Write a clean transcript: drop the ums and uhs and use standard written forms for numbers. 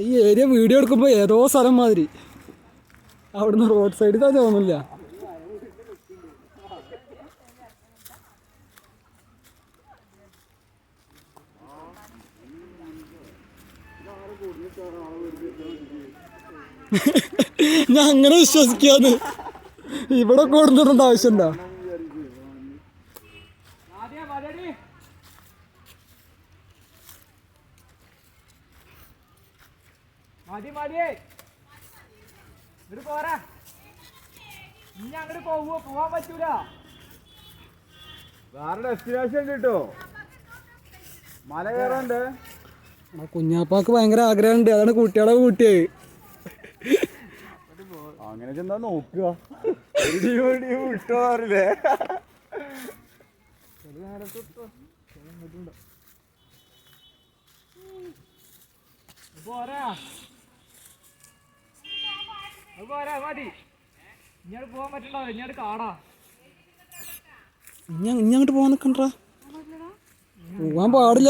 ഈ area video എടുക്കുമ്പോൾ ഏതോ സ്ഥലം മാതിരി അവിടുന്ന് റോഡ് സൈഡിൽ തോന്നില്ല. ഞാൻ അങ്ങനെ വിശ്വസിക്കാന്ന് ഇവിടെ കൊടുത്തിട്ടുണ്ട് ആവശ്യമുണ്ടോ? മതി മതിയേ ഇങ്ങോട്ട് പോരാ. ഇനി അങ്ങോട്ട് പോവാൻ പറ്റൂല. വേറെ ഡെസ്റ്റിനേഷൻ കിട്ടോ? മല കയറാണ്ട്. കുഞ്ഞാപ്പാക്ക് ഭയങ്കര ആഗ്രഹമുണ്ട്, അതാണ് കുട്ടികളെ കൂട്ടിയത്. അങ്ങനെ ചെന്നാ നോക്കുക വിട്ടോറില്ലേ? പോരാ പോരാ മതി. ഇങ്ങോട്ട് പോവാൻ പറ്റണ്ടോ? ഇങ്ങോട്ട് കാടാ. ഇനി അങ്ങോട്ട് പോകാൻ നിൽക്കണ്ടാ, പോവാൻ പാടില്ല.